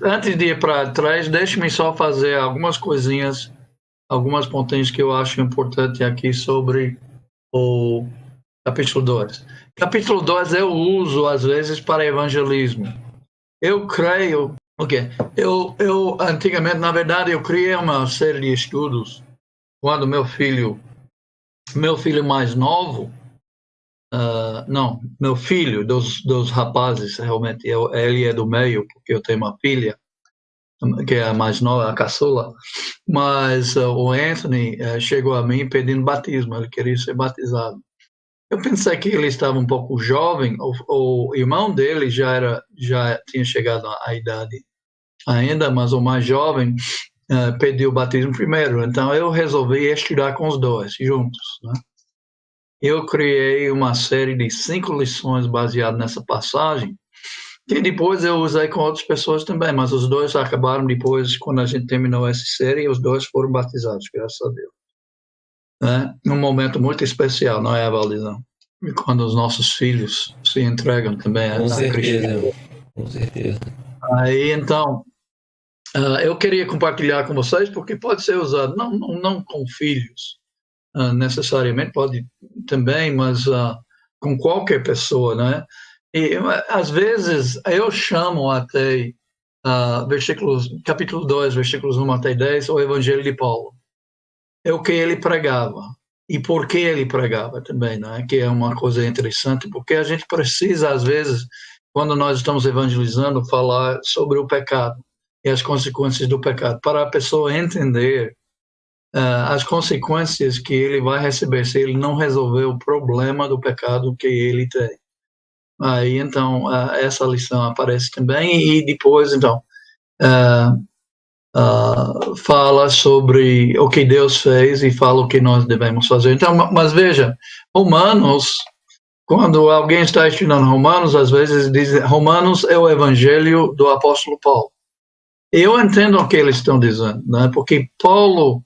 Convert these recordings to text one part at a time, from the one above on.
antes de ir para trás, deixe-me só fazer algumas coisinhas, algumas pontinhas que eu acho importante aqui sobre o capítulo 2. Capítulo 2 eu uso, às vezes, para evangelismo. Eu creio... Eu antigamente, na verdade, eu criei uma série de estudos quando meu filho mais novo, não, meu filho, dos rapazes, realmente, ele é do meio, porque eu tenho uma filha, que é a mais nova, a caçula, mas o Anthony chegou a mim pedindo batismo, ele queria ser batizado. Eu pensei que ele estava um pouco jovem, o irmão dele já tinha chegado à idade ainda, mas o mais jovem pediu o batismo primeiro, então eu resolvi estudar com os dois juntos, né? Eu criei uma série de 5 lições baseadas nessa passagem, que depois eu usei com outras pessoas também, mas os dois acabaram depois, quando a gente terminou essa série, os dois foram batizados, graças a Deus. Né? Um momento muito especial, não é, Valdizão? E quando os nossos filhos se entregam também Com a certeza, Cristo. com certeza. Aí, então, eu queria compartilhar com vocês, porque pode ser usado, não com filhos, necessariamente, pode também, mas com qualquer pessoa, né? E às vezes eu chamo até capítulo 2, versículos 1 até 10, o Evangelho de Paulo. É o que ele pregava. E por que ele pregava também, né? Que é uma coisa interessante, porque a gente precisa, às vezes, quando nós estamos evangelizando, falar sobre o pecado e as consequências do pecado, para a pessoa entender as consequências que ele vai receber se ele não resolver o problema do pecado que ele tem. Aí, então, essa lição aparece também, e depois, então, fala sobre o que Deus fez e fala o que nós devemos fazer. Então, mas veja, Romanos, quando alguém está estudando Romanos, às vezes diz Romanos é o evangelho do apóstolo Paulo. Eu entendo o que eles estão dizendo, né? Porque Paulo,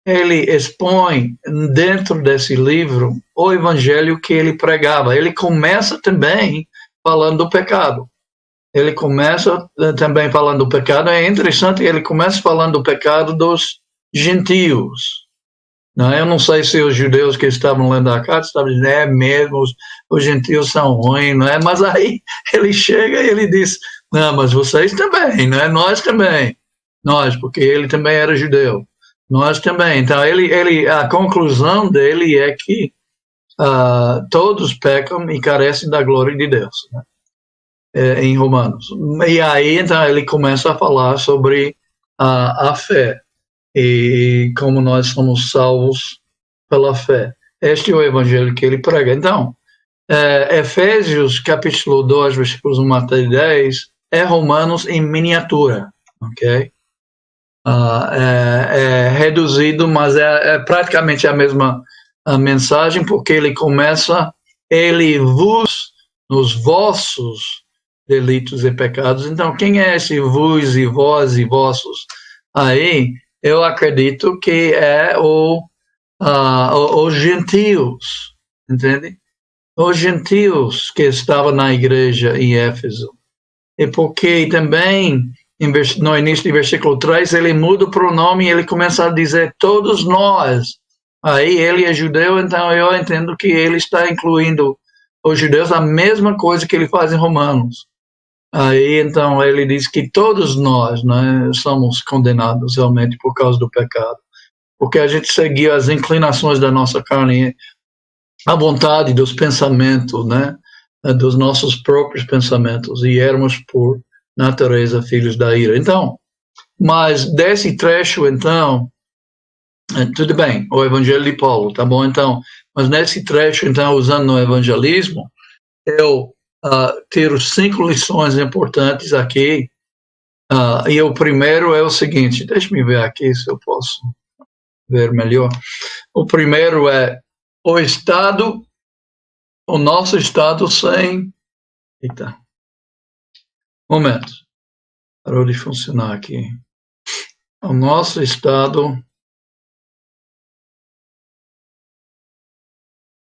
ele expõe dentro desse livro o evangelho que ele pregava. Ele começa também falando do pecado. Ele começa também falando do pecado. É interessante, ele começa falando do pecado dos gentios. Não, eu não sei se os judeus que estavam lendo a carta estavam dizendo, mesmo, os gentios são ruins, não é? Mas aí ele chega e ele diz, não, mas vocês também, não é? Nós também. Nós, porque ele também era judeu. Nós também. Então, a conclusão dele é que todos pecam e carecem da glória de Deus, né? Em Romanos. E aí, então, ele começa a falar sobre a fé e como nós somos salvos pela fé. Este é o evangelho que ele prega. Então, Efésios, capítulo 2, versículos 1 até 10, é Romanos em miniatura, ok? É reduzido, mas é praticamente a mesma mensagem, porque ele começa, ele vos, nos vossos delitos e pecados. Então, quem é esse vos e vós e vossos? Aí, eu acredito que é os gentios, entende? Os gentios que estavam na igreja em Éfeso. E porque também, no início do versículo 3, ele muda o pronome e ele começa a dizer todos nós. Aí ele é judeu, então eu entendo que ele está incluindo os judeus, a mesma coisa que ele faz em Romanos. Aí então ele diz que todos nós, né, somos condenados realmente por causa do pecado. Porque a gente seguia as inclinações da nossa carne, a vontade dos pensamentos, né, dos nossos próprios pensamentos, e éramos por natureza filhos da ira. Então, mas desse trecho, então, tudo bem, o Evangelho de Paulo, tá bom? Então, mas nesse trecho, então, usando no evangelismo, eu tiro 5 lições importantes aqui, e o primeiro é o seguinte, deixa-me ver aqui se eu posso ver melhor. O primeiro é o nosso estado sem... Eita, momento, parou de funcionar aqui. O nosso estado...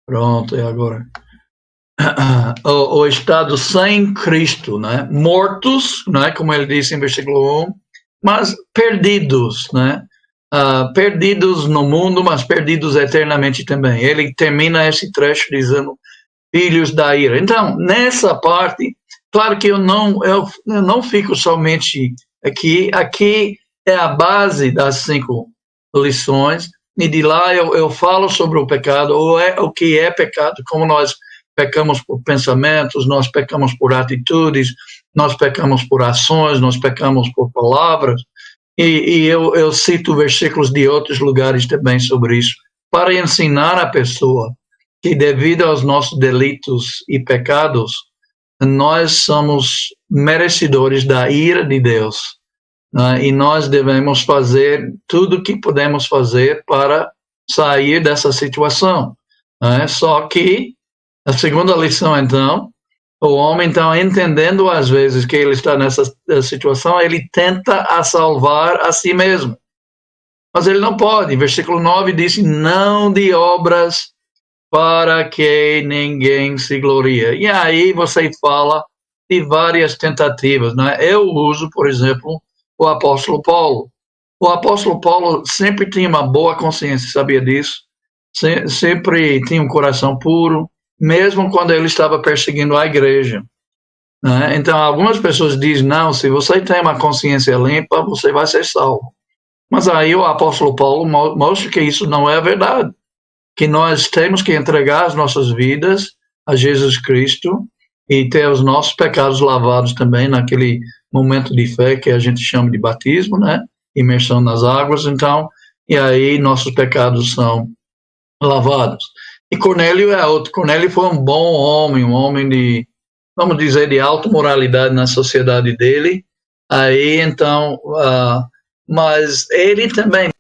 Pronto, e agora? o estado sem Cristo, né? Mortos, né? Como ele disse em versículo 1, mas perdidos, né? Perdidos no mundo, mas perdidos eternamente também. Ele termina esse trecho dizendo filhos da ira. Então, nessa parte, claro que eu não fico somente aqui é a base das 5 lições, e de lá eu falo sobre o pecado, o que é pecado, como nós pecamos por pensamentos, nós pecamos por atitudes, nós pecamos por ações, nós pecamos por palavras, e eu cito versículos de outros lugares também sobre isso, para ensinar a pessoa que devido aos nossos delitos e pecados, nós somos merecedores da ira de Deus, né? E nós devemos fazer tudo o que podemos fazer para sair dessa situação, né? Só que a segunda lição, então, o homem, então, entendendo às vezes que ele está nessa situação, ele tenta a salvar a si mesmo. Mas ele não pode. Versículo 9 diz, não de obras para que ninguém se glorie. E aí você fala de várias tentativas, né? Eu uso, por exemplo, o apóstolo Paulo. O apóstolo Paulo sempre tinha uma boa consciência, sabia disso? Sempre tinha um coração puro, mesmo quando ele estava perseguindo a igreja, né? Então, algumas pessoas dizem, não, se você tem uma consciência limpa, você vai ser salvo. Mas aí o apóstolo Paulo mostra que isso não é a verdade, que nós temos que entregar as nossas vidas a Jesus Cristo e ter os nossos pecados lavados também naquele momento de fé que a gente chama de batismo, né? Imersão nas águas, então, e aí nossos pecados são lavados. E Cornélio é outro. Cornélio foi um bom homem, um homem de, vamos dizer, de alta moralidade na sociedade dele. Aí, então, mas ele também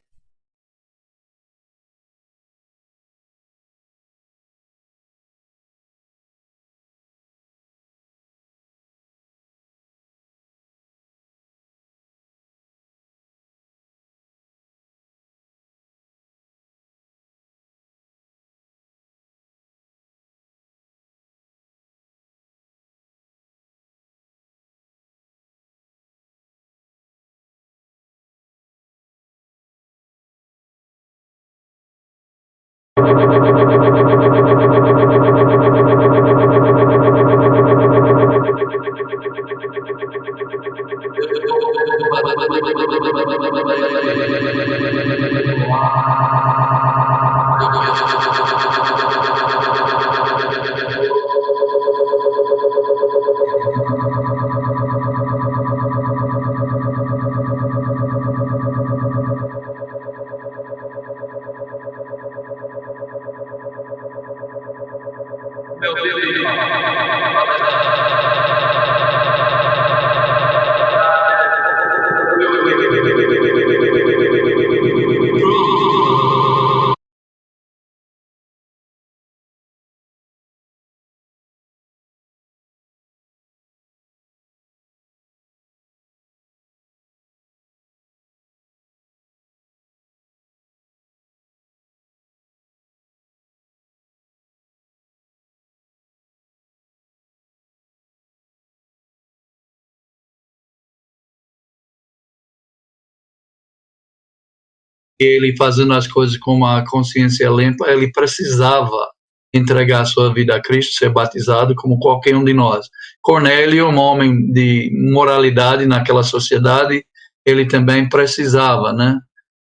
ele fazendo as coisas com uma consciência limpa, ele precisava entregar a sua vida a Cristo, ser batizado como qualquer um de nós. Cornélio, um homem de moralidade naquela sociedade, ele também precisava, né?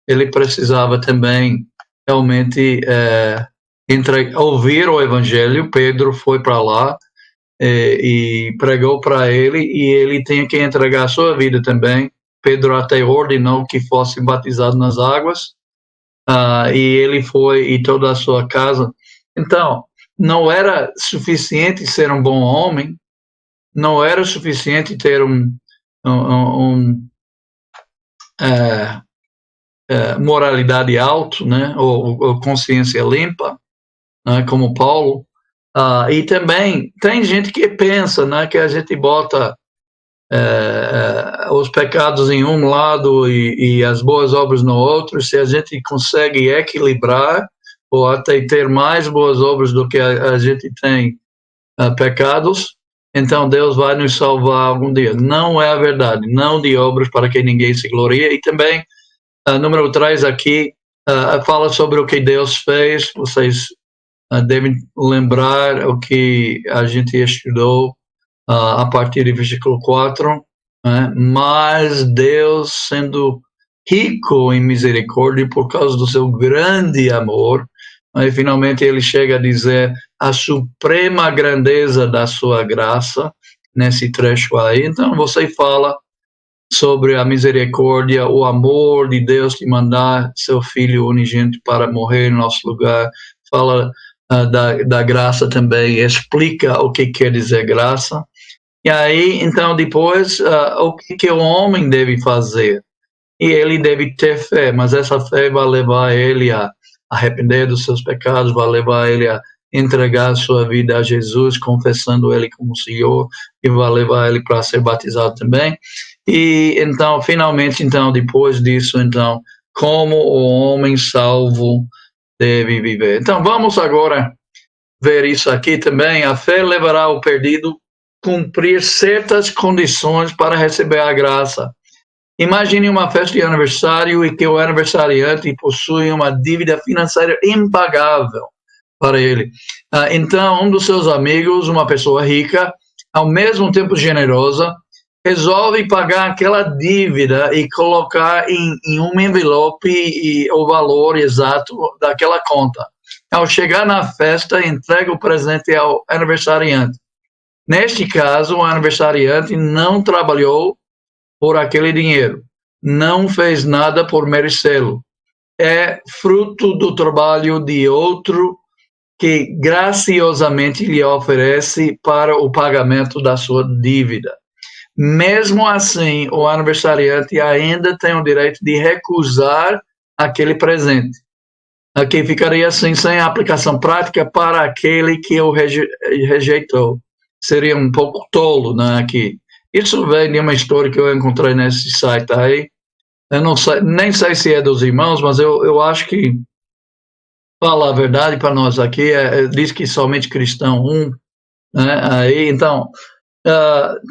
Ele precisava também realmente ouvir o evangelho. Pedro foi para lá e pregou para ele, e ele tinha que entregar a sua vida também. Pedro até ordenou que fosse batizado nas águas, e ele foi, e toda a sua casa. Então, não era suficiente ser um bom homem, não era suficiente ter moralidade alta, né, ou consciência limpa, né, como Paulo. E também tem gente que pensa, né, que a gente bota os pecados em um lado e as boas obras no outro. Se a gente consegue equilibrar ou até ter mais boas obras do que a gente tem pecados, então Deus vai nos salvar algum dia. Não é a verdade, não de obras para que ninguém se glorie. E também, número 3 aqui, fala sobre o que Deus fez. Vocês devem lembrar o que a gente estudou a partir do versículo 4, né? Mas Deus, sendo rico em misericórdia por causa do seu grande amor, aí finalmente ele chega a dizer a suprema grandeza da sua graça nesse trecho aí. Então você fala sobre a misericórdia, o amor de Deus de mandar seu Filho unigênito para morrer em nosso lugar. Fala da graça também, explica o que quer dizer graça. E aí, então, depois, o que o homem deve fazer? E ele deve ter fé, mas essa fé vai levar ele a arrepender dos seus pecados, vai levar ele a entregar sua vida a Jesus, confessando ele como Senhor, e vai levar ele para ser batizado também. E então, finalmente, então, depois disso, então, como o homem salvo deve viver. Então, vamos agora ver isso aqui também. A fé levará o perdido a cumprir certas condições para receber a graça. Imagine uma festa de aniversário e que o aniversariante possui uma dívida financeira impagável para ele. Então, um dos seus amigos, uma pessoa rica, ao mesmo tempo generosa, resolve pagar aquela dívida e colocar em um envelope o valor exato daquela conta. Ao chegar na festa, entrega o presente ao aniversariante. Neste caso, o aniversariante não trabalhou por aquele dinheiro, não fez nada por merecê-lo. É fruto do trabalho de outro que graciosamente lhe oferece para o pagamento da sua dívida. Mesmo assim, o aniversariante ainda tem o direito de recusar aquele presente. Aqui ficaria assim, sem aplicação prática para aquele que o rejeitou. Seria um pouco tolo, né, aqui. Isso vem de uma história que eu encontrei nesse site aí. Eu não sei, nem sei se é dos irmãos, mas eu acho que, fala a verdade para nós aqui, diz que somente cristão né, aí, então,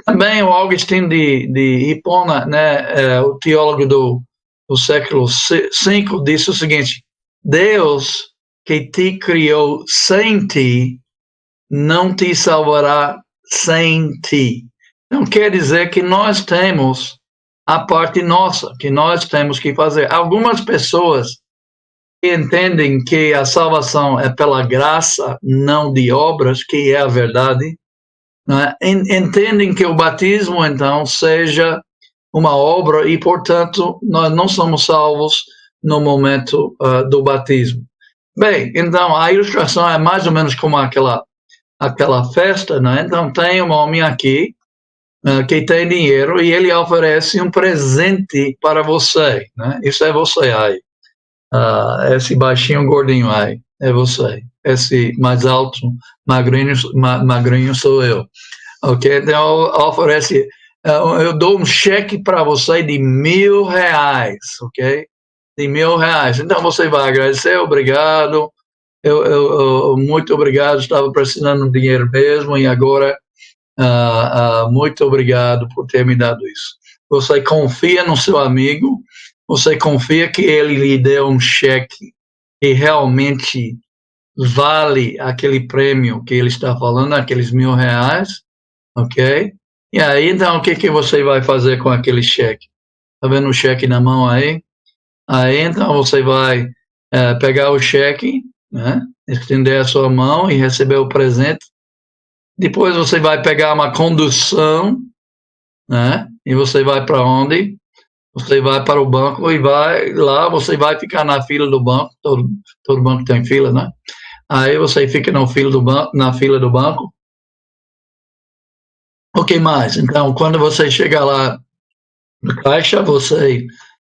também o Agostinho de Hipona, né, o teólogo do século V, disse o seguinte: Deus que te criou sem ti, não te salvará sem ti. Então quer dizer que nós temos a parte nossa, que nós temos que fazer. Algumas pessoas que entendem que a salvação é pela graça, não de obras, que é a verdade, né? Entendem que o batismo, então, seja uma obra e, portanto, nós não somos salvos no momento do batismo. Bem, então, a ilustração é mais ou menos como aquela festa, né? Então, tem um homem aqui que tem dinheiro e ele oferece um presente para você, né? Isso é você aí. Esse baixinho gordinho aí, é você. Esse mais alto, magrinho sou eu. Ok? Então, oferece, eu dou um cheque para você de R$1.000, ok? De R$1.000. Então, você vai agradecer, obrigado, muito obrigado, estava precisando de dinheiro mesmo, e agora, muito obrigado por ter me dado isso. Você confia no seu amigo, você confia que ele lhe deu um cheque que realmente vale aquele prêmio que ele está falando, aqueles R$1.000, ok? E aí, então, o que você vai fazer com aquele cheque? Tá vendo o cheque na mão aí? Aí, então, você vai pegar o cheque, né? Estender a sua mão e receber o presente. Depois você vai pegar uma condução, né? E você vai para onde? Você vai para o banco e vai lá, você vai ficar na fila do banco, todo banco tem fila, né? Aí você fica na fila do banco. O que mais? Então, quando você chegar lá no caixa, você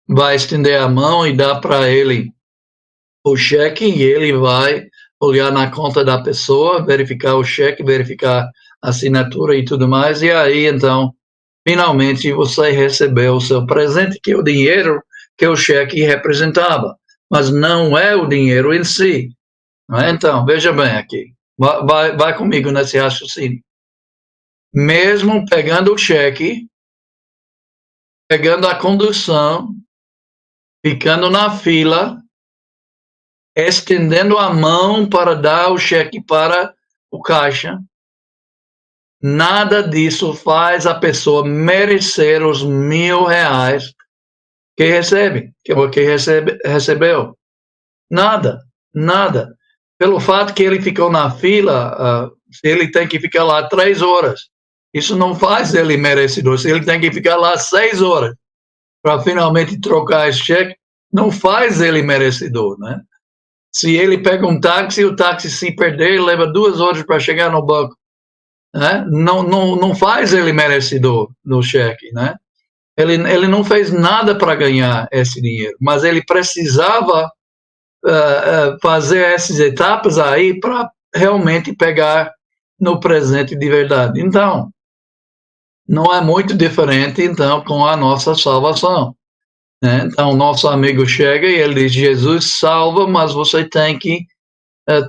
vai estender a mão e dar para ele o cheque e ele vai olhar na conta da pessoa, verificar o cheque, verificar a assinatura e tudo mais, e aí, então, finalmente você recebeu o seu presente, que é o dinheiro que o cheque representava, mas não é o dinheiro em si. Não é? Então, veja bem aqui. Vai comigo nesse raciocínio. Mesmo pegando o cheque, pegando a condução, ficando na fila, estendendo a mão para dar o cheque para o caixa, nada disso faz a pessoa merecer os R$1.000 que recebeu. Nada. Pelo fato que ele ficou na fila, ele tem que ficar lá 3 horas. Isso não faz ele merecedor. Se ele tem que ficar lá 6 horas para finalmente trocar esse cheque, não faz ele merecedor, né? Se ele pega um táxi, o táxi se perder, leva 2 horas para chegar no banco, né? Não faz ele merecedor no cheque, né? Ele não fez nada para ganhar esse dinheiro, mas ele precisava fazer essas etapas aí para realmente pegar no presente de verdade. Então, não é muito diferente, então, com a nossa salvação, né? Então, nosso amigo chega e ele diz, Jesus salva, mas você tem que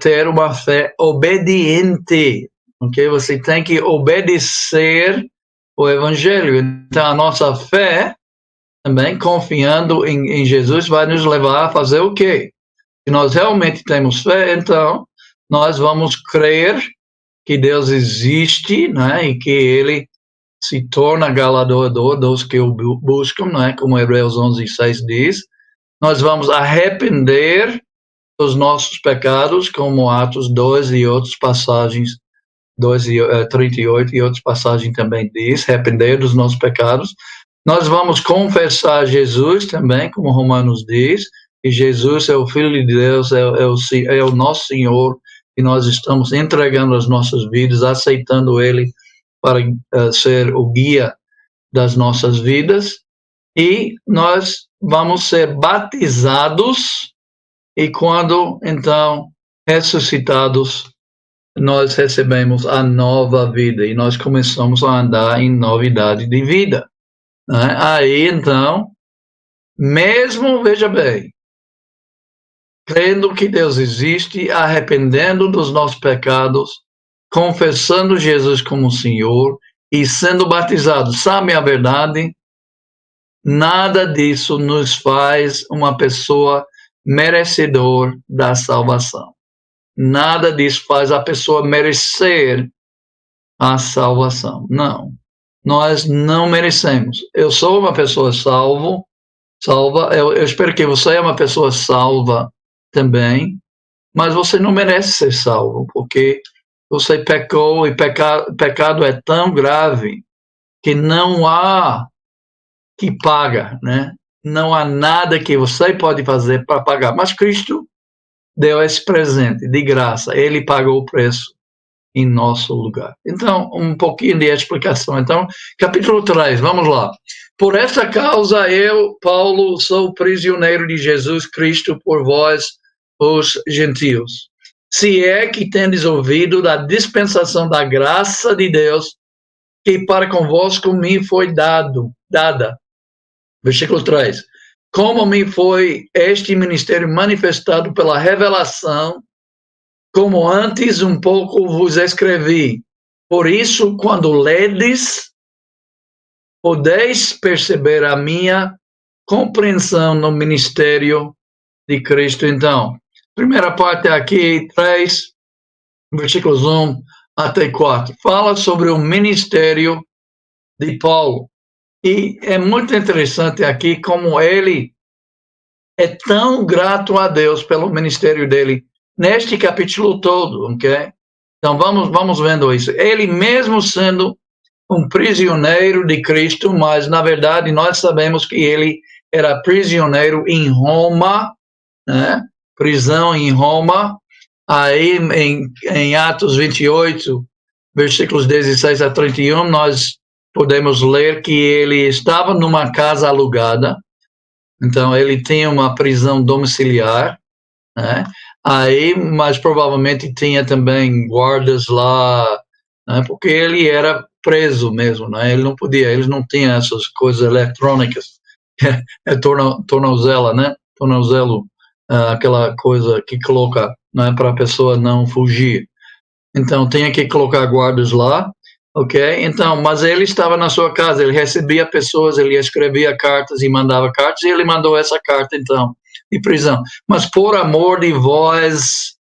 ter uma fé obediente, ok? Você tem que obedecer o Evangelho. Então, a nossa fé, também confiando em Jesus, vai nos levar a fazer o quê? Se nós realmente temos fé, então, nós vamos crer que Deus existe, né? E que Ele se torna galardoador dos que o buscam, né? Como Hebreus 11:6 diz. Nós vamos arrepender dos nossos pecados, como Atos 2 e outras passagens, 2:38 e outras passagens também diz, arrepender dos nossos pecados. Nós vamos confessar Jesus também, como Romanos diz, que Jesus é o Filho de Deus, é o nosso Senhor, e nós estamos entregando as nossas vidas, aceitando Ele para ser o guia das nossas vidas, e nós vamos ser batizados, e quando, então, ressuscitados, nós recebemos a nova vida, e nós começamos a andar em novidade de vida, né? Aí, então, mesmo, veja bem, crendo que Deus existe, arrependendo dos nossos pecados, confessando Jesus como Senhor e sendo batizado, sabe a verdade? Nada disso nos faz uma pessoa merecedor da salvação. Nada disso faz a pessoa merecer a salvação. Não. Nós não merecemos. Eu sou uma pessoa salva. Eu espero que você é uma pessoa salva também, mas você não merece ser salvo, porque você pecou e pecado é tão grave que não há que paga, né? Não há nada que você pode fazer para pagar, mas Cristo deu esse presente de graça, Ele pagou o preço em nosso lugar. Então, um pouquinho de explicação. Então, capítulo 3, vamos lá. Por esta causa eu, Paulo, sou prisioneiro de Jesus Cristo por vós, os gentios. Se é que tendes ouvido da dispensação da graça de Deus, que para convosco me foi dada. Versículo 3. Como me foi este ministério manifestado pela revelação, como antes um pouco vos escrevi. Por isso, quando ledes, podeis perceber a minha compreensão no ministério de Cristo. Então, primeira parte aqui, 3, versículos 1 até 4. Fala sobre o ministério de Paulo. E é muito interessante aqui como ele é tão grato a Deus pelo ministério dele neste capítulo todo, ok? Então vamos vendo isso. Ele mesmo sendo um prisioneiro de Cristo, mas na verdade nós sabemos que ele era prisioneiro em Roma, né? Prisão em Roma. Aí em Atos 28, versículos 16 a 31, nós podemos ler que ele estava numa casa alugada, então ele tinha uma prisão domiciliar, né? Aí, mas provavelmente tinha também guardas lá, né? Porque ele era preso mesmo, né? Ele não podia, eles não tinham essas coisas eletrônicas, tornozela, né? Tornozelo, aquela coisa que coloca, né, para a pessoa não fugir. então tinha que colocar guardas lá, ok? Então, mas ele estava na sua casa, ele recebia pessoas, ele escrevia cartas e mandava cartas, e ele mandou essa carta, então, de prisão. Mas por amor de vós,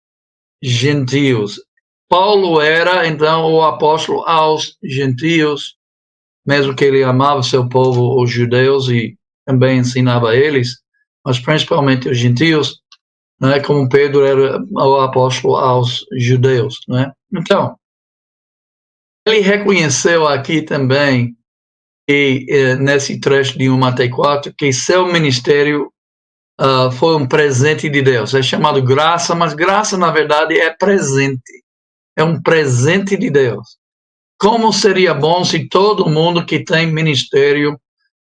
gentios. Paulo era, então, o apóstolo aos gentios, mesmo que ele amava seu povo, os judeus, e também ensinava a eles, mas principalmente os gentios, né, como Pedro era o apóstolo aos judeus, né? Então, ele reconheceu aqui também, que, nesse trecho de 1 até 4, que seu ministério foi um presente de Deus. É chamado graça, mas graça, na verdade, é presente. É um presente de Deus. Como seria bom se todo mundo que tem ministério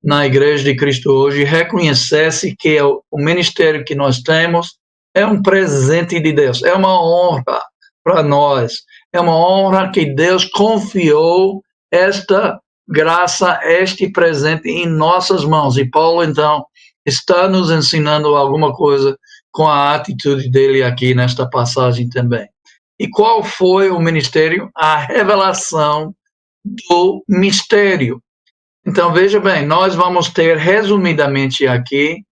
na Igreja de Cristo hoje reconhecesse que o ministério que nós temos é um presente de Deus, é uma honra para nós, é uma honra que Deus confiou esta graça, este presente em nossas mãos. E Paulo, então, está nos ensinando alguma coisa com a atitude dele aqui nesta passagem também. E qual foi o ministério? A revelação do mistério. Então, veja bem, nós vamos ter resumidamente aqui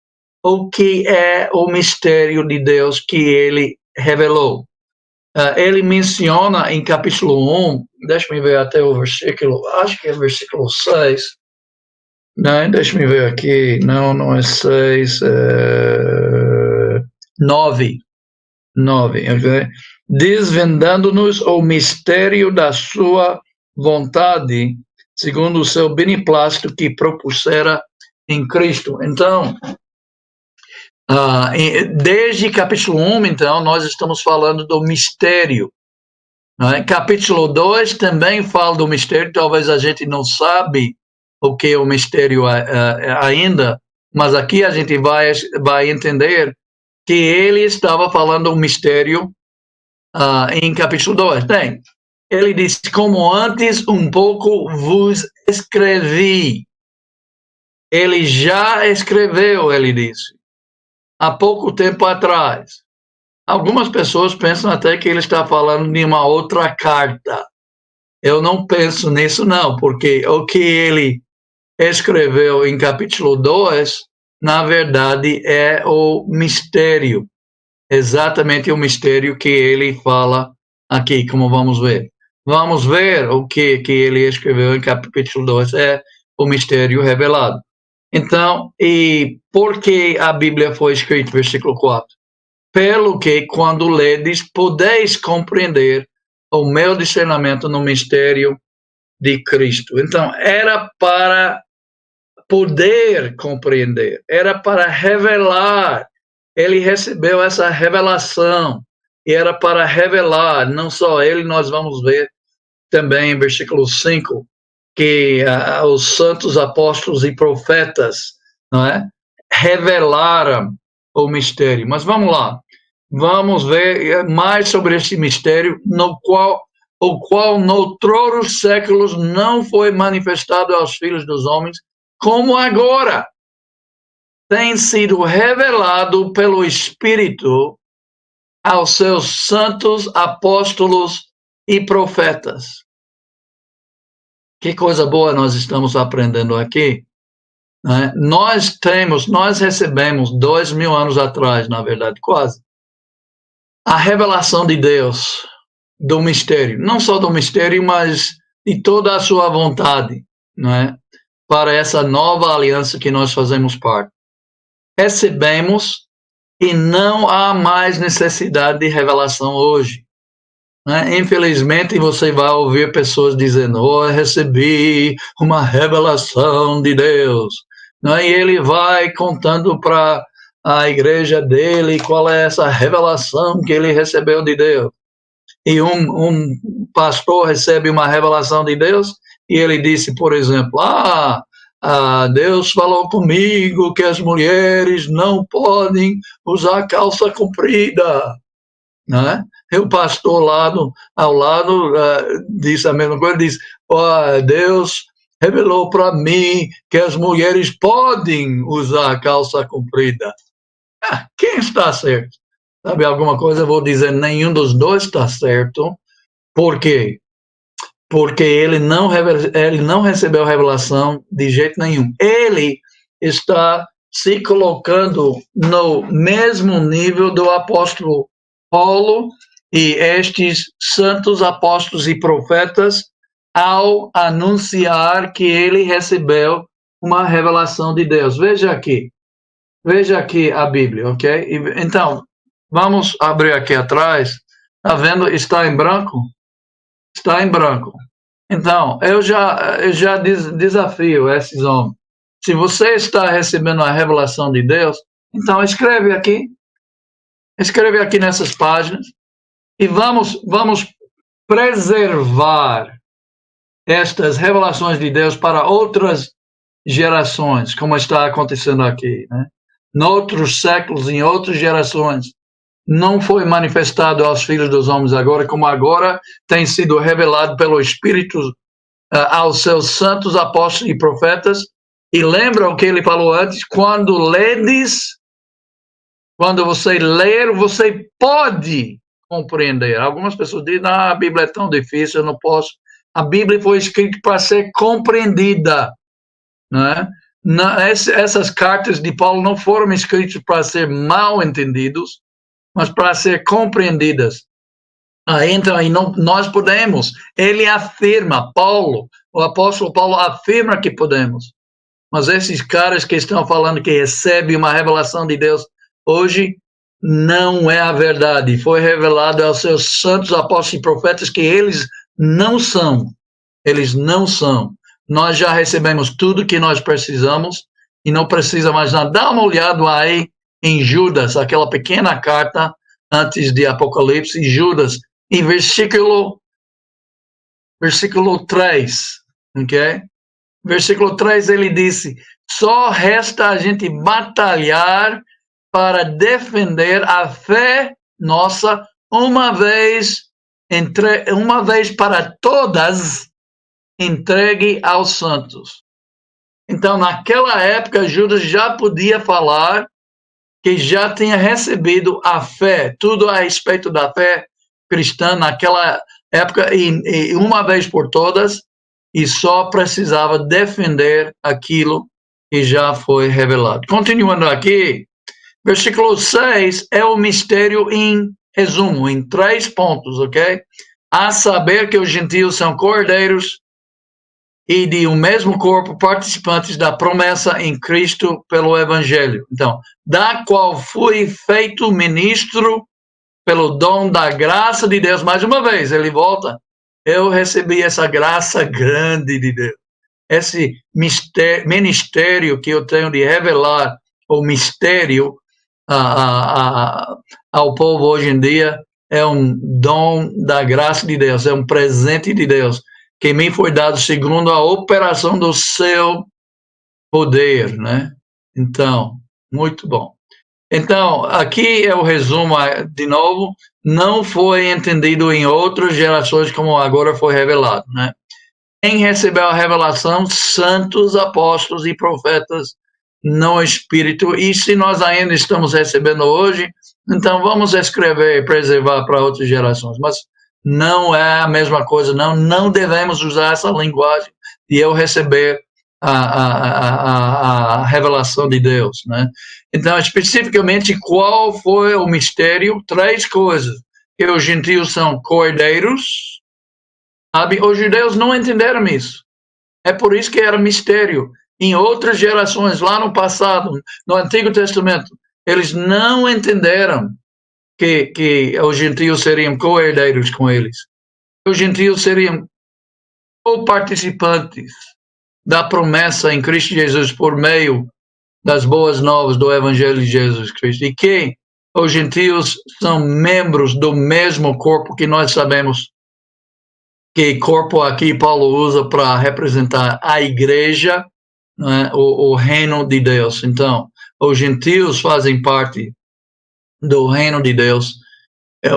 o que é o mistério de Deus que ele revelou. Ele menciona em capítulo 1, deixa-me ver até o versículo, acho que é versículo 6, né? Deixa-me ver aqui, não é 6, 9, ok? Desvendando-nos o mistério da sua vontade, segundo o seu beneplácito que propusera em Cristo. Então, desde capítulo 1, então, nós estamos falando do mistério. Né? Capítulo 2 também fala do mistério, talvez a gente não sabe o que é o mistério ainda, mas aqui a gente vai entender que ele estava falando do mistério em capítulo 2. Tem. Ele diz, como antes um pouco vos escrevi. Ele já escreveu, ele disse, há pouco tempo atrás. Algumas pessoas pensam até que ele está falando de uma outra carta. Eu não penso nisso, não, porque o que ele escreveu em capítulo 2, na verdade, é o mistério. Exatamente o mistério que ele fala aqui, como vamos ver. Vamos ver o que ele escreveu em capítulo 2, é o mistério revelado. Então, e por que a Bíblia foi escrita, versículo 4? Pelo que, quando ledes, podeis compreender o meu discernimento no mistério de Cristo. Então, era para poder compreender, era para revelar. Ele recebeu essa revelação, e era para revelar, não só ele, nós vamos ver também em versículo 5, que os santos apóstolos e profetas, não é, revelaram o mistério. Mas vamos lá, vamos ver mais sobre esse mistério, o qual noutros séculos não foi manifestado aos filhos dos homens, como agora tem sido revelado pelo Espírito aos seus santos apóstolos e profetas. Que coisa boa nós estamos aprendendo aqui. Né? Nós recebemos 2000 anos atrás, na verdade, quase, a revelação de Deus do mistério. Não só do mistério, mas de toda a sua vontade, né? Para essa nova aliança que nós fazemos parte. Recebemos e não há mais necessidade de revelação hoje. Né? Infelizmente, você vai ouvir pessoas dizendo, eu recebi uma revelação de Deus. Né? E ele vai contando para a igreja dele qual é essa revelação que ele recebeu de Deus. E um pastor recebe uma revelação de Deus e ele disse, por exemplo, Deus falou comigo que as mulheres não podem usar calça comprida, né? E o pastor ao lado disse a mesma coisa, disse, Deus revelou para mim que as mulheres podem usar calça comprida. Quem está certo? Sabe alguma coisa? Eu vou dizer, nenhum dos dois está certo, Por quê? Porque ele não recebeu revelação de jeito nenhum. Ele está se colocando no mesmo nível do apóstolo Paulo e estes santos apóstolos e profetas ao anunciar que ele recebeu uma revelação de Deus. Veja aqui a Bíblia, ok? Então, vamos abrir aqui atrás. Está vendo? Está em branco? Está em branco. Então, eu já desafio esses homens. Se você está recebendo a revelação de Deus, então escreve aqui nessas páginas e vamos preservar estas revelações de Deus para outras gerações, como está acontecendo aqui, né? Noutros séculos, em outras gerações, não foi manifestado aos filhos dos homens agora, como agora tem sido revelado pelo Espírito aos seus santos apóstolos e profetas. E lembra o que ele falou antes? Quando você ler, você pode compreender. Algumas pessoas dizem, a Bíblia é tão difícil, eu não posso. A Bíblia foi escrita para ser compreendida, né? Essas cartas de Paulo não foram escritas para ser mal entendidos, mas para ser compreendidas. Então, nós podemos. Ele afirma, o apóstolo Paulo afirma que podemos. Mas esses caras que estão falando que recebem uma revelação de Deus hoje, não é a verdade. Foi revelado aos seus santos apóstolos e profetas que eles não são. Eles não são. Nós já recebemos tudo que nós precisamos e não precisa mais nada. Dá uma olhada aí em Judas, aquela pequena carta antes de Apocalipse, Judas, em versículo 3, ok? Versículo 3 ele disse, só resta a gente batalhar para defender a fé nossa uma vez para todas entregue aos santos. Então, naquela época, Judas já podia falar que já tinha recebido a fé, tudo a respeito da fé cristã naquela época, e uma vez por todas, e só precisava defender aquilo que já foi revelado. Continuando aqui, versículo 6 é o mistério em resumo, em 3 pontos, ok? A saber que os gentios são cordeiros e de um mesmo corpo, participantes da promessa em Cristo pelo Evangelho. Então, da qual fui feito ministro pelo dom da graça de Deus. Mais uma vez, ele volta. Eu recebi essa graça grande de Deus. Esse ministério que eu tenho de revelar o mistério ao povo hoje em dia é um dom da graça de Deus, é um presente de Deus que me foi dado segundo a operação do seu poder, né? Então, muito bom. Então, aqui é o resumo, de novo, não foi entendido em outras gerações como agora foi revelado, né? Quem recebeu a revelação? Santos, apóstolos e profetas no Espírito. E se nós ainda estamos recebendo hoje, então vamos escrever e preservar para outras gerações. Mas não é a mesma coisa, não devemos usar essa linguagem de eu receber a revelação de Deus, né? Então, especificamente, qual foi o mistério? 3 coisas. Que os gentios são cordeiros, sabe? Os judeus não entenderam isso. É por isso que era mistério. Em outras gerações, lá no passado, no Antigo Testamento, eles não entenderam que os gentios seriam co-herdeiros com eles. Os gentios seriam co-participantes da promessa em Cristo Jesus por meio das boas novas do Evangelho de Jesus Cristo. E que os gentios são membros do mesmo corpo que nós sabemos que corpo aqui Paulo usa para representar a igreja, né, o reino de Deus. Então, os gentios fazem parte do reino de Deus,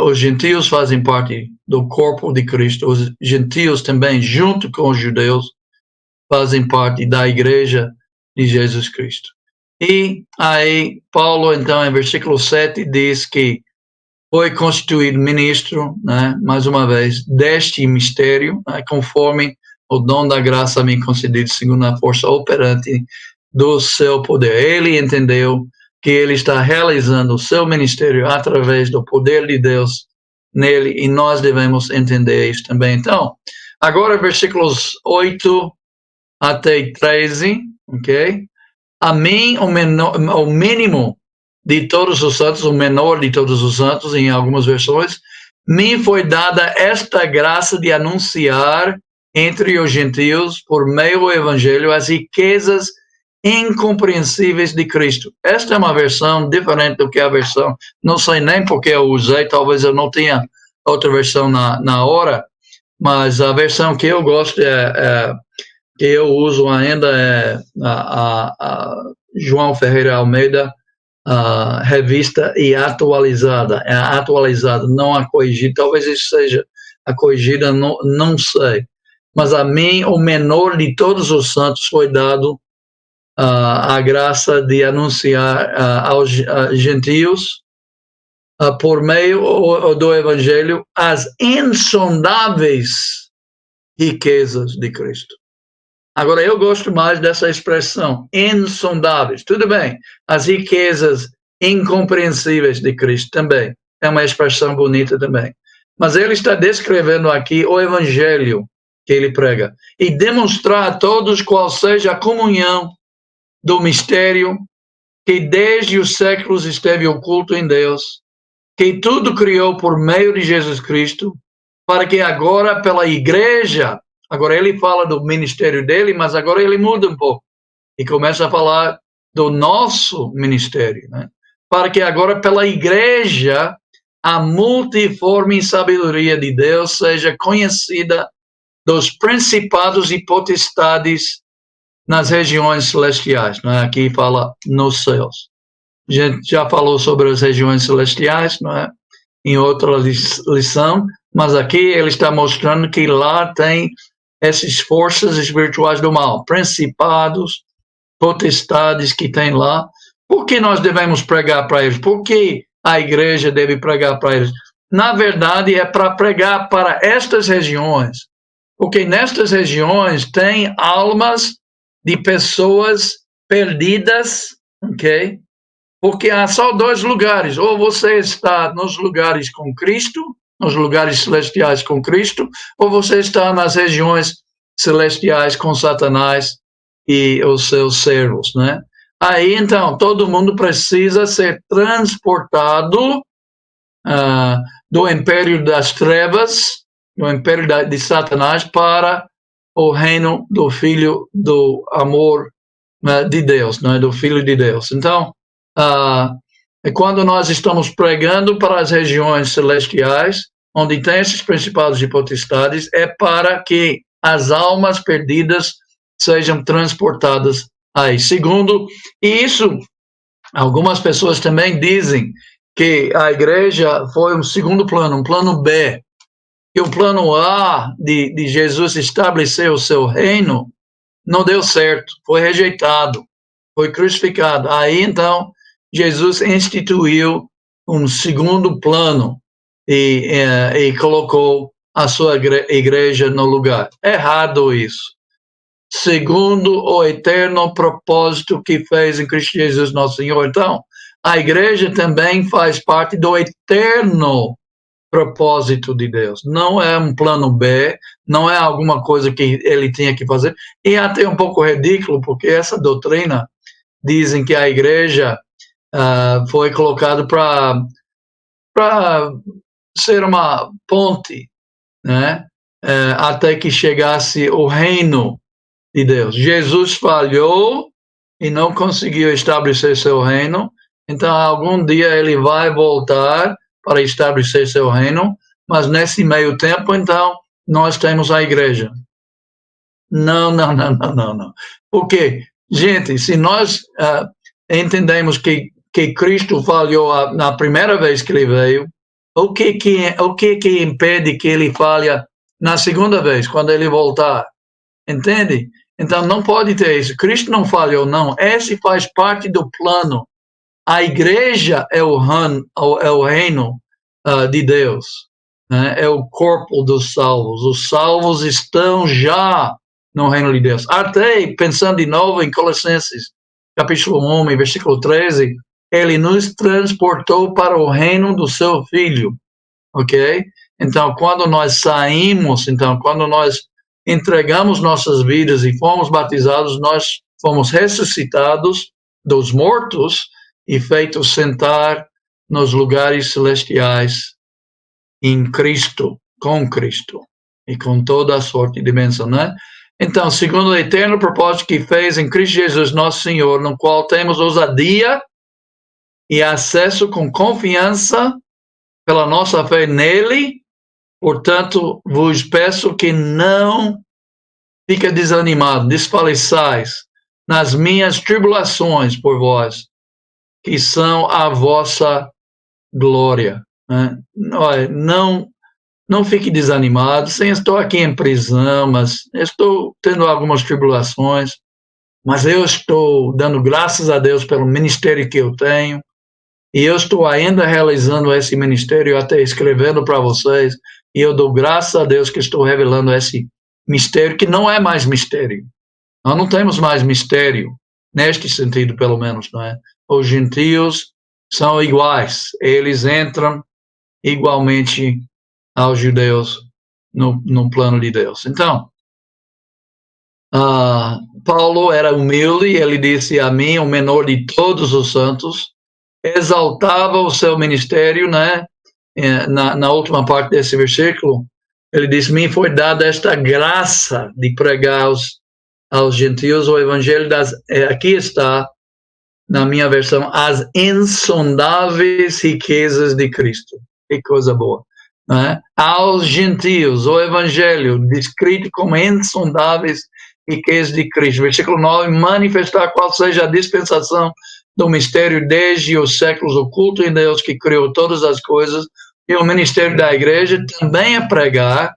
os gentios fazem parte do corpo de Cristo, os gentios também, junto com os judeus, fazem parte da igreja de Jesus Cristo. E aí, Paulo, então, em versículo 7, diz que foi constituído ministro, né, mais uma vez, deste mistério, né, conforme o dom da graça me concedido, segundo a força operante do seu poder. Ele entendeu que ele está realizando o seu ministério através do poder de Deus nele, e nós devemos entender isso também. Então, agora versículos 8 até 13, ok? A mim, o mínimo de todos os santos, o menor de todos os santos, em algumas versões, me foi dada esta graça de anunciar entre os gentios, por meio do evangelho, as riquezas incompreensíveis de Cristo. Esta é uma versão diferente do que a versão, não sei nem porque eu usei, talvez eu não tenha outra versão na hora, mas a versão que eu gosto que eu uso ainda é a João Ferreira Almeida, revista e atualizada, é a atualizada, não a corrigida, talvez isso seja a corrigida, não sei, mas a mim, o menor de todos os santos, foi dado a graça de anunciar aos gentios, por meio do evangelho, as insondáveis riquezas de Cristo. Agora, eu gosto mais dessa expressão, insondáveis. Tudo bem, as riquezas incompreensíveis de Cristo também. É uma expressão bonita também. Mas ele está descrevendo aqui o evangelho que ele prega. E demonstrar a todos qual seja a comunhão do mistério que desde os séculos esteve oculto em Deus, que tudo criou por meio de Jesus Cristo, para que agora pela igreja... Agora ele fala do ministério dele, mas agora ele muda um pouco e começa a falar do nosso ministério, né? Para que agora pela igreja a multiforme sabedoria de Deus seja conhecida dos principados e potestades nas regiões celestiais, né? Aqui fala nos céus. A gente já falou sobre as regiões celestiais, não é? Em outra lição, mas aqui ele está mostrando que lá tem essas forças espirituais do mal, principados, potestades que tem lá. Por que nós devemos pregar para eles? Por que a igreja deve pregar para eles? Na verdade, é para pregar para estas regiões, porque nestas regiões tem almas de pessoas perdidas, ok? Porque há só dois lugares, ou você está nos lugares com Cristo, nos lugares celestiais com Cristo, ou você está nas regiões celestiais com Satanás e os seus servos, né? Aí, então, todo mundo precisa ser transportado do império das trevas, do império de Satanás, para o reino do Filho do amor, né, de Deus, né, do Filho de Deus. Então, quando nós estamos pregando para as regiões celestiais, onde tem esses principados e potestades, é para que as almas perdidas sejam transportadas aí. Segundo, e isso, algumas pessoas também dizem que a igreja foi um segundo plano, um plano B, que o plano A de Jesus estabelecer o seu reino não deu certo, foi rejeitado, foi crucificado. Aí, então, Jesus instituiu um segundo plano e colocou a sua igreja no lugar. Errado isso. Segundo o eterno propósito que fez em Cristo Jesus nosso Senhor. Então, a igreja também faz parte do eterno propósito de Deus. Não é um plano B, não é alguma coisa que ele tinha que fazer. E é até um pouco ridículo, porque essa doutrina dizem que a igreja foi colocada para ser uma ponte, né? Até que chegasse o reino de Deus. Jesus falhou e não conseguiu estabelecer seu reino, então algum dia ele vai voltar para estabelecer seu reino, mas nesse meio tempo, então, nós temos a igreja. Não. Porque, gente, se nós entendemos que Cristo falhou na primeira vez que ele veio, o que impede que ele falhe na segunda vez, quando ele voltar? Entende? Então, não pode ter isso. Cristo não falhou, não. Esse faz parte do plano. A igreja é o reino de Deus, né? É o corpo dos salvos. Os salvos estão já no reino de Deus. Até, pensando de novo em Colossenses, capítulo 1, versículo 13, ele nos transportou para o reino do seu Filho, ok? Então, quando nós saímos, quando nós entregamos nossas vidas e fomos batizados, nós fomos ressuscitados dos mortos e feitos sentar nos lugares celestiais em Cristo, com Cristo e com toda a sorte de bênção, né? Então, segundo o eterno propósito que fez em Cristo Jesus, nosso Senhor, no qual temos ousadia e acesso com confiança pela nossa fé nele. Portanto, vos peço que não fique desanimado, desfaleçais nas minhas tribulações por vós, que são a vossa glória. Né? Não fique desanimado. Sim, estou aqui em prisão, mas estou tendo algumas tribulações, mas eu estou dando graças a Deus pelo ministério que eu tenho, e eu estou ainda realizando esse ministério, até escrevendo para vocês, e eu dou graças a Deus que estou revelando esse mistério, que não é mais mistério. Nós não temos mais mistério, neste sentido, pelo menos, não é? Os gentios são iguais, eles entram igualmente aos judeus no plano de Deus. Então, Paulo era humilde, ele disse a mim, o menor de todos os santos, exaltava o seu ministério, né? Na última parte desse versículo, ele diz: me foi dada esta graça de pregar aos gentios o evangelho aqui está, na minha versão, as insondáveis riquezas de Cristo. Que coisa boa. Né? Aos gentios, o evangelho descrito como insondáveis riquezas de Cristo. Versículo 9, manifestar qual seja a dispensação do mistério desde os séculos oculto em Deus que criou todas as coisas, e o ministério da igreja também é pregar,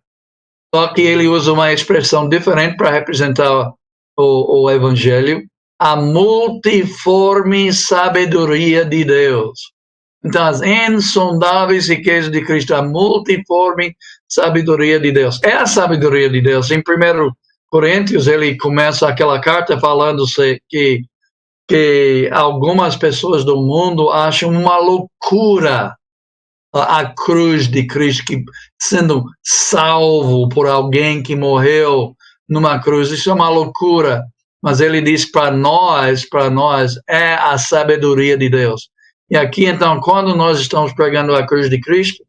só que ele usa uma expressão diferente para representar o evangelho, a multiforme sabedoria de Deus. Então, as insondáveis riquezas de Cristo, a multiforme sabedoria de Deus. É a sabedoria de Deus. Em 1 Coríntios, ele começa aquela carta falando que algumas pessoas do mundo acham uma loucura a cruz de Cristo, que sendo salvo por alguém que morreu numa cruz, isso é uma loucura. Mas ele diz para nós, é a sabedoria de Deus. E aqui, então, quando nós estamos pregando a cruz de Cristo,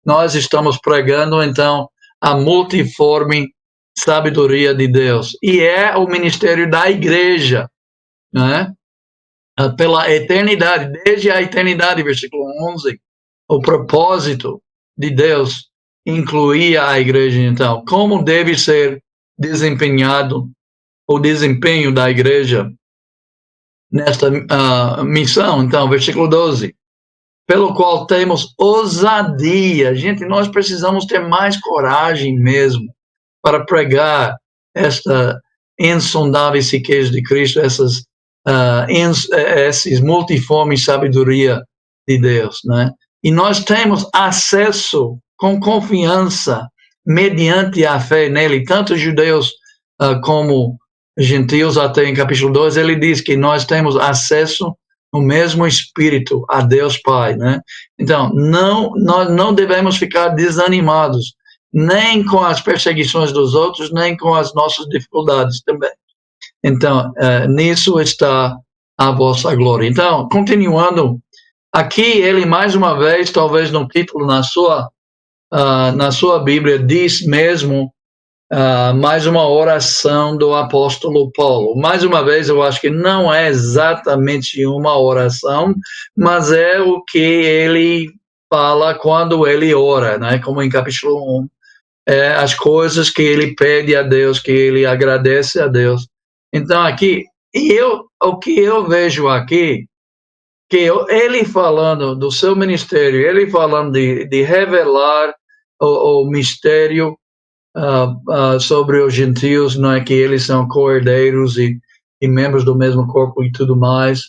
nós estamos pregando, então, a multiforme sabedoria de Deus. E é o ministério da igreja, né? Pela eternidade, desde a eternidade, versículo 11, o propósito de Deus incluía a igreja, então, como deve ser desempenhado o desempenho da igreja nesta missão. Então, versículo 12, pelo qual temos ousadia. Gente, nós precisamos ter mais coragem mesmo para pregar esta insondável riqueza de Cristo, esses multiforme sabedoria de Deus, né? E nós temos acesso com confiança mediante a fé nele, tanto judeus como gentios. Até em capítulo 2 ele diz que nós temos acesso no mesmo Espírito a Deus Pai, né? Então, nós não devemos ficar desanimados, nem com as perseguições dos outros, nem com as nossas dificuldades também. Então, nisso está a vossa glória. Então, continuando, aqui ele mais uma vez, talvez no título, na sua Bíblia, diz mesmo mais uma oração do apóstolo Paulo. Mais uma vez, eu acho que não é exatamente uma oração, mas é o que ele fala quando ele ora, né? Como em capítulo 1, as coisas que ele pede a Deus, que ele agradece a Deus. Então, aqui, o que eu vejo aqui, que ele falando do seu ministério, ele falando de revelar o mistério sobre os gentios, não é que eles são co-herdeiros e membros do mesmo corpo e tudo mais,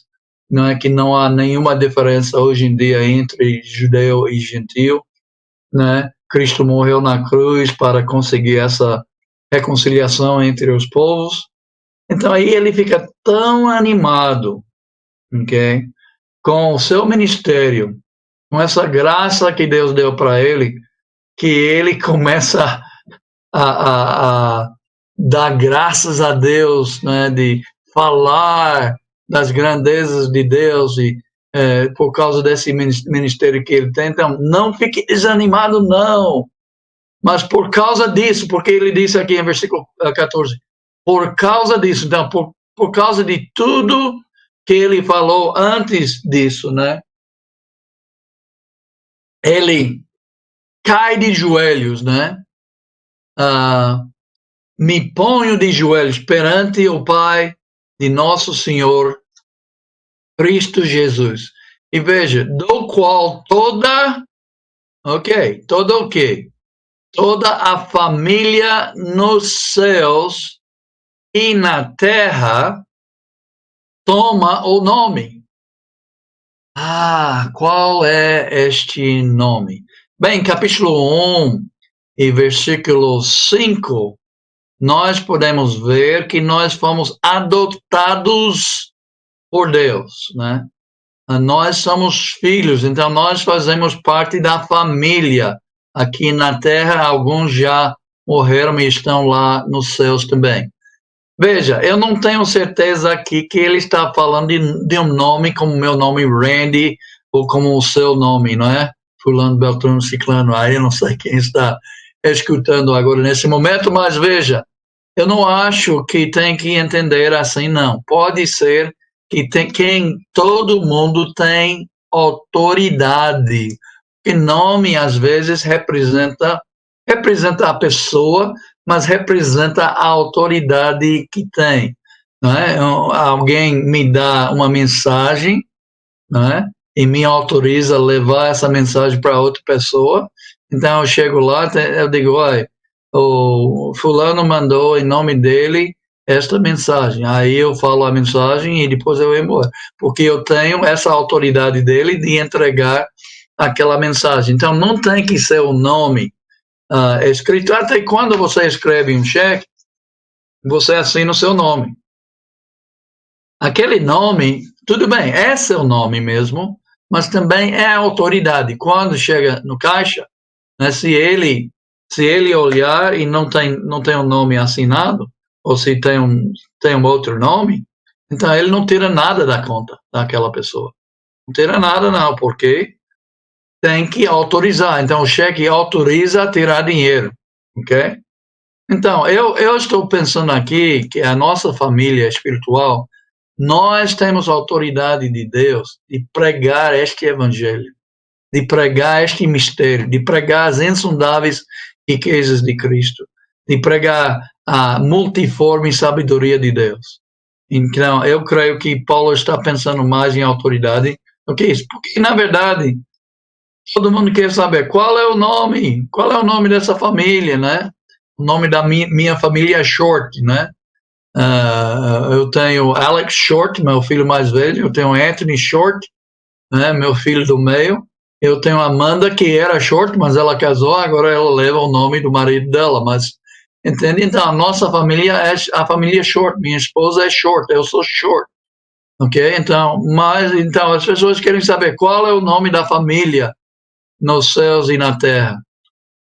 não é que não há nenhuma diferença hoje em dia entre judeu e gentio. né? Cristo morreu na cruz para conseguir essa reconciliação entre os povos. Então aí ele fica tão animado, ok? Com o seu ministério, com essa graça que Deus deu para ele, que ele começa a dar graças a Deus, né? De falar das grandezas de Deus e por causa desse ministério que ele tem. Então, não fique desanimado, não. Mas por causa disso, porque ele disse aqui em versículo 14, por causa disso, então, por causa de tudo que ele falou antes disso, né? Ele cai de joelhos, né? Me ponho de joelhos perante o Pai de nosso Senhor Cristo Jesus. E veja, do qual toda a família nos céus e na terra toma o nome. Qual é este nome? Bem, capítulo 1 e versículo 5, nós podemos ver que nós fomos adotados por Deus, né? Nós somos filhos, então nós fazemos parte da família. Aqui na terra, alguns já morreram e estão lá nos céus também. Veja, eu não tenho certeza aqui que ele está falando de um nome como meu nome, Randy, ou como o seu nome, não é? Fulano, Beltrano, Ciclano, aí eu não sei quem está escutando agora nesse momento, mas veja, eu não acho que tem que entender assim, não. Pode ser que todo mundo tem autoridade, que nome às vezes representa a pessoa, mas representa a autoridade que tem, não é? Alguém me dá uma mensagem, não é? E me autoriza a levar essa mensagem para outra pessoa, então eu chego lá, eu digo, olha, o fulano mandou em nome dele esta mensagem. Aí eu falo a mensagem e depois eu vou embora, porque eu tenho essa autoridade dele de entregar aquela mensagem. Então não tem que ser o nome escrito. Até quando você escreve um cheque, você assina o seu nome. Aquele nome, tudo bem, é seu nome mesmo, mas também é a autoridade. Quando chega no caixa, né, se ele olhar e não tem um nome assinado, ou se tem um outro nome, então ele não tira nada da conta daquela pessoa. Não tira nada não, porque tem que autorizar. Então o cheque autoriza a tirar dinheiro, ok? Então eu estou pensando aqui que a nossa família espiritual, nós temos autoridade de Deus de pregar este evangelho, de pregar este mistério, de pregar as insondáveis riquezas de Cristo, de pregar a multiforme sabedoria de Deus. Então, eu creio que Paulo está pensando mais em autoridade do que isso, porque, na verdade, todo mundo quer saber qual é o nome dessa família, né? O nome da minha família é Short, né? Eu tenho Alex Short, meu filho mais velho, eu tenho Anthony Short, né, meu filho do meio, eu tenho Amanda, que era Short, mas ela casou, agora ela leva o nome do marido dela, mas, entende? Então, a nossa família é a família Short, minha esposa é Short, eu sou Short, ok? Então, as pessoas querem saber qual é o nome da família nos céus e na terra.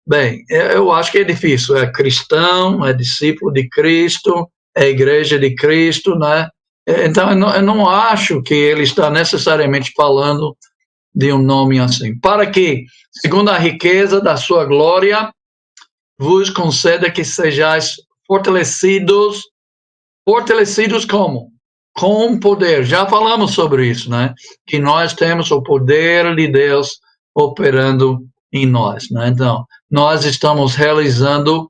Bem, eu acho que é difícil, é cristão, é discípulo de Cristo, é igreja de Cristo, né? Então, eu não acho que ele está necessariamente falando de um nome assim. Para que, segundo a riqueza da sua glória, vos conceda que sejais fortalecidos. Fortalecidos como? Com poder. Já falamos sobre isso, né? Que nós temos o poder de Deus operando em nós, né? Então, nós estamos realizando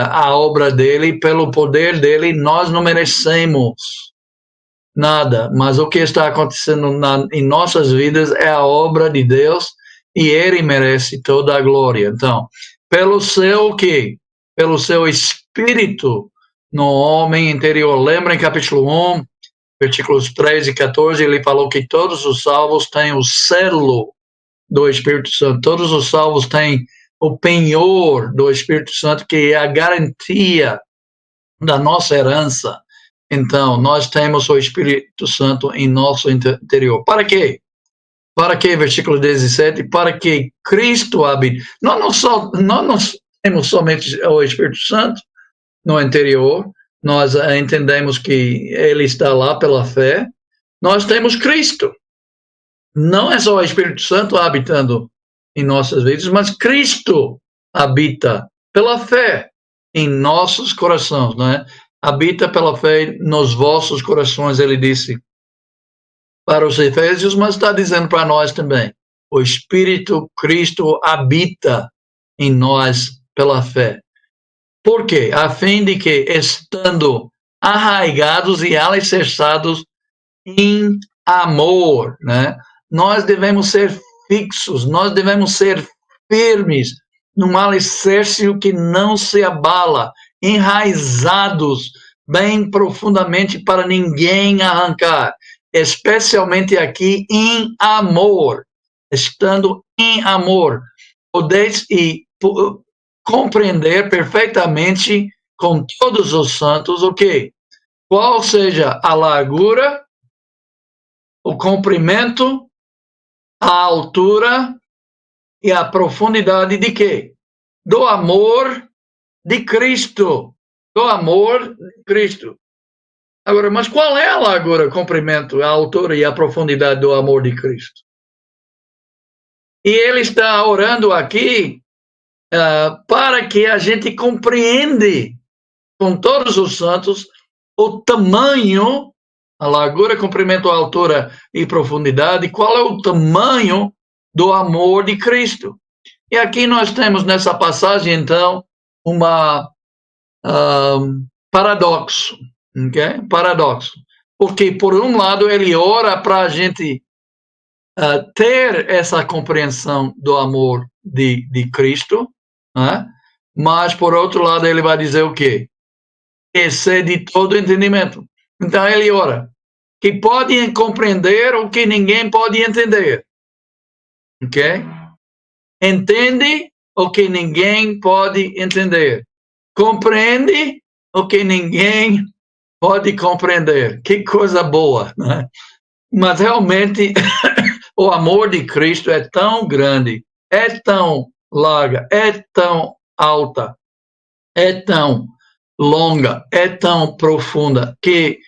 a obra dele, pelo poder dele, nós não merecemos nada, mas o que está acontecendo em nossas vidas é a obra de Deus e ele merece toda a glória. Então, pelo seu espírito no homem interior. Lembra em capítulo 1, versículos 13 e 14, ele falou que todos os salvos têm o selo do Espírito Santo. Todos os salvos têm o penhor do Espírito Santo, que é a garantia da nossa herança. Então, nós temos o Espírito Santo em nosso interior. Para quê? Para que, versículo 17, para que Cristo habite. Nós não temos somente o Espírito Santo no interior, nós entendemos que ele está lá pela fé, nós temos Cristo. Não é só o Espírito Santo habitando em nossas vidas, mas Cristo habita pela fé em nossos corações, não é? Habita pela fé nos vossos corações, ele disse para os Efésios, mas está dizendo para nós também. O Espírito Cristo habita em nós pela fé. Por quê? A fim de que, estando arraigados e alicerçados em amor, né? Nós devemos ser fixos, nós devemos ser firmes num alicerce que não se abala, enraizados bem profundamente para ninguém arrancar, especialmente aqui em amor, estando em amor. Podeis compreender perfeitamente com todos os santos o quê? Qual seja a largura, o comprimento, a altura e a profundidade de quê? Do amor de Cristo. Do amor de Cristo. Agora, mas qual é a largura, o comprimento, a altura e a profundidade do amor de Cristo? E ele está orando aqui para que a gente compreende com todos os santos o tamanho, a largura, comprimento, altura e profundidade, qual é o tamanho do amor de Cristo. E aqui nós temos nessa passagem, então, paradoxo, ok? Paradoxo. Porque, por um lado, ele ora para a gente ter essa compreensão do amor de Cristo, né? Mas, por outro lado, ele vai dizer o quê? Excede todo entendimento. Então, ele ora que pode compreender o que ninguém pode entender. Ok? Entende o que ninguém pode entender. Compreende o que ninguém pode compreender. Que coisa boa, né? Mas realmente o amor de Cristo é tão grande, é tão larga, é tão alta, é tão longa, é tão profunda que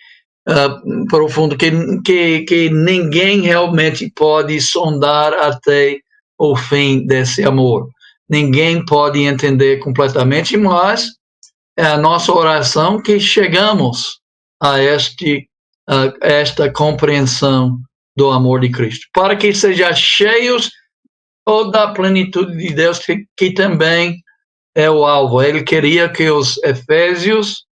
ninguém realmente pode sondar até o fim desse amor. Ninguém pode entender completamente, mas é a nossa oração que chegamos a esta compreensão do amor de Cristo, para que sejam cheios toda a plenitude de Deus, que também é o alvo. Ele queria que os efésios,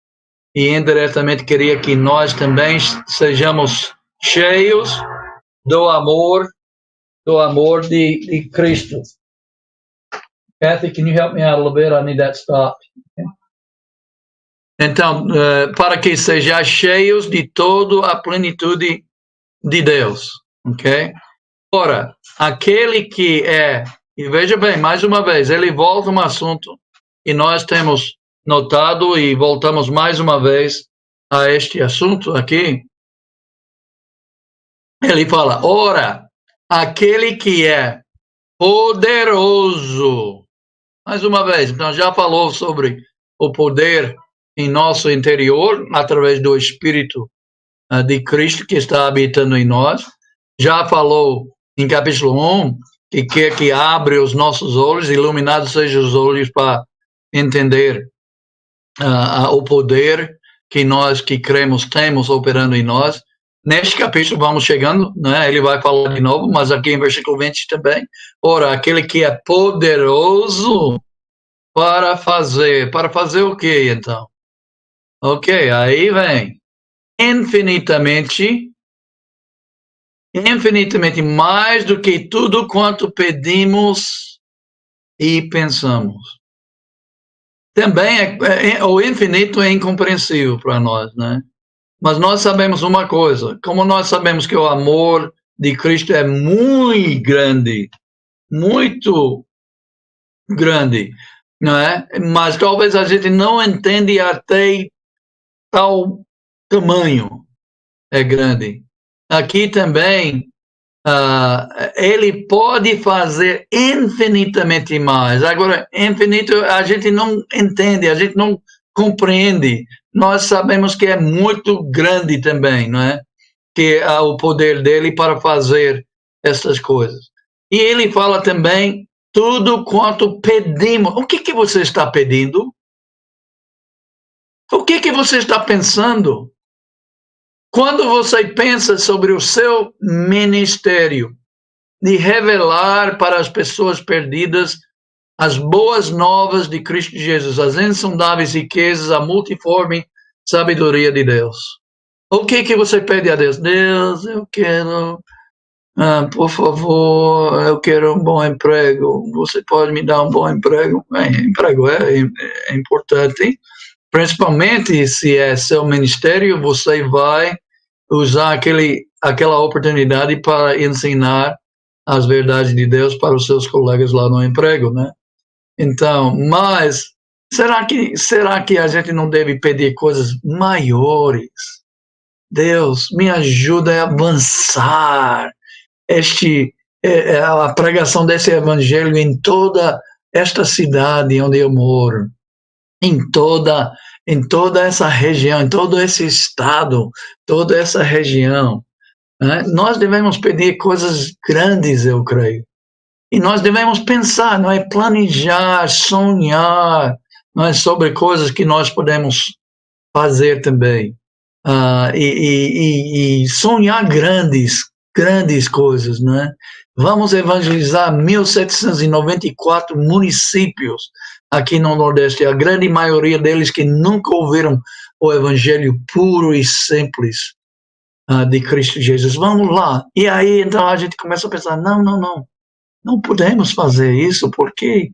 e indiretamente queria que nós também sejamos cheios do amor de Cristo. Kathy, can you help me out a little bit? I need that stop. Okay. Então, para que sejam cheios de toda a plenitude de Deus, ok? Ora, aquele que é, e veja bem, mais uma vez, ele volta um assunto e nós temos notado e voltamos mais uma vez a este assunto aqui. Ele fala, ora, aquele que é poderoso. Mais uma vez, então já falou sobre o poder em nosso interior, através do Espírito de Cristo que está habitando em nós. Já falou em capítulo 1, que quer que abre os nossos olhos, iluminados sejam os olhos para entender o poder que nós que cremos temos operando em nós. Neste capítulo vamos chegando, né? Ele vai falar de novo, mas aqui em versículo 20 também. Ora, aquele que é poderoso para fazer o quê, então? Ok, aí vem infinitamente mais do que tudo quanto pedimos e pensamos. Também o infinito é incompreensível para nós, né? Mas nós sabemos uma coisa, como nós sabemos que o amor de Cristo é muito grande, muito grande, não é? Mas talvez a gente não entende até tal tamanho é grande. Aqui também, ele pode fazer infinitamente mais. Agora, infinito a gente não entende, a gente não compreende. Nós sabemos que é muito grande também, não é? Que há o poder dele para fazer essas coisas. E ele fala também tudo quanto pedimos. O que você está pedindo? O que você está pensando? Quando você pensa sobre o seu ministério de revelar para as pessoas perdidas as boas novas de Cristo Jesus, as insondáveis riquezas, a multiforme sabedoria de Deus. O que você pede a Deus? Deus, eu quero, por favor, eu quero um bom emprego. Você pode me dar um bom emprego? Emprego é importante, principalmente se é seu ministério, você vai usar aquela oportunidade para ensinar as verdades de Deus para os seus colegas lá no emprego, né? Então, mas será que a gente não deve pedir coisas maiores? Deus, me ajuda a avançar a pregação desse evangelho em toda esta cidade onde eu moro, em toda essa região, em todo esse estado, toda essa região. Né? Nós devemos pedir coisas grandes, eu creio. E nós devemos pensar, não é? Planejar, sonhar, não é? Sobre coisas que nós podemos fazer também. E sonhar grandes coisas, né? Vamos evangelizar 1.794 municípios aqui no Nordeste, a grande maioria deles que nunca ouviram o evangelho puro e simples de Cristo Jesus. Vamos lá. E aí, então, a gente começa a pensar, não podemos fazer isso porque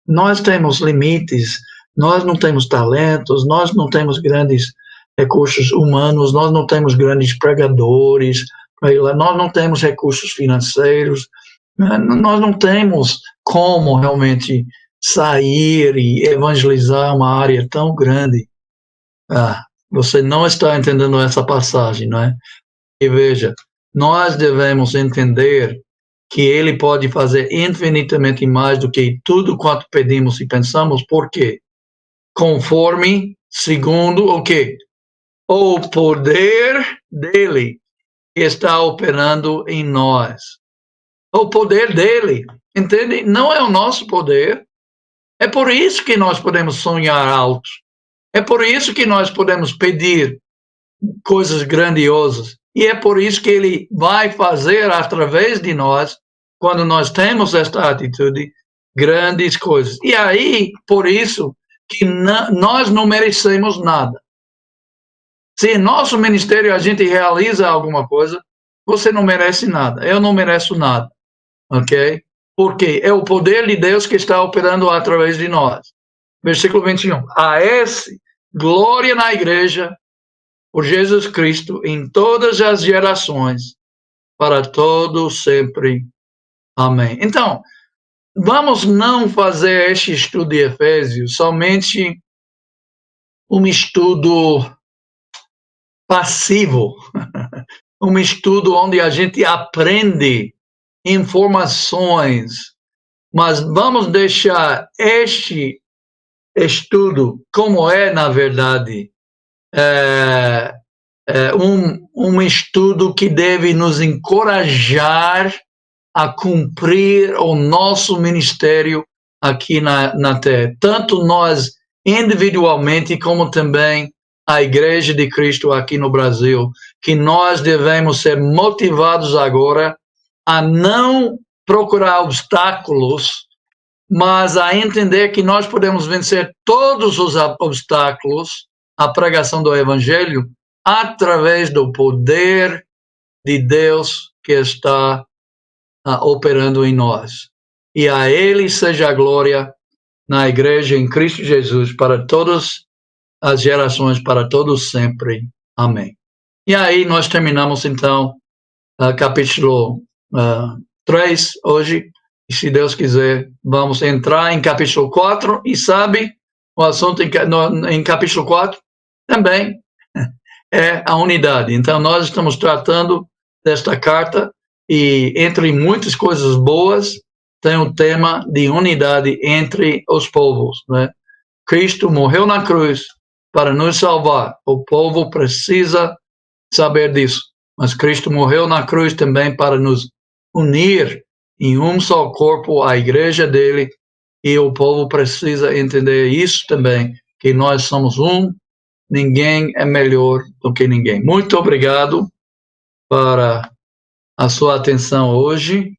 nós temos limites, nós não temos talentos, nós não temos grandes recursos humanos, nós não temos grandes pregadores, nós não temos recursos financeiros, nós não temos como realmente sair e evangelizar uma área tão grande. Você não está entendendo essa passagem, não é? E veja, nós devemos entender que ele pode fazer infinitamente mais do que tudo quanto pedimos e pensamos, por quê? Conforme, segundo o quê? O poder dele que está operando em nós. O poder dele, entende? Não é o nosso poder. É por isso que nós podemos sonhar alto. É por isso que nós podemos pedir coisas grandiosas. E é por isso que ele vai fazer através de nós, quando nós temos esta atitude, grandes coisas. E aí, por isso que nós não merecemos nada. Se em nosso ministério a gente realiza alguma coisa, você não merece nada. Eu não mereço nada. Ok? Porque é o poder de Deus que está operando através de nós. Versículo 21. A esse, glória na igreja, por Jesus Cristo, em todas as gerações, para todos sempre. Amém. Então, vamos não fazer este estudo de Efésios somente um estudo passivo, um estudo onde a gente aprende informações, mas vamos deixar este estudo como é, na verdade, um estudo que deve nos encorajar a cumprir o nosso ministério aqui na Terra. Tanto nós individualmente, como também a Igreja de Cristo aqui no Brasil, que nós devemos ser motivados agora a não procurar obstáculos, mas a entender que nós podemos vencer todos os obstáculos à pregação do Evangelho através do poder de Deus que está operando em nós. E a Ele seja a glória na Igreja em Cristo Jesus para todas as gerações, para todos sempre. Amém. E aí nós terminamos então capítulo 3 hoje. E se Deus quiser, vamos entrar em capítulo 4 e sabe, o assunto em capítulo 4 também é a unidade. Então, nós estamos tratando desta carta e, entre muitas coisas boas, tem o tema de unidade entre os povos, né? Cristo morreu na cruz para nos salvar. O povo precisa saber disso. Mas Cristo morreu na cruz também para nos unir em um só corpo, a igreja dele, e o povo precisa entender isso também, que nós somos um, ninguém é melhor do que ninguém. Muito obrigado para a sua atenção hoje.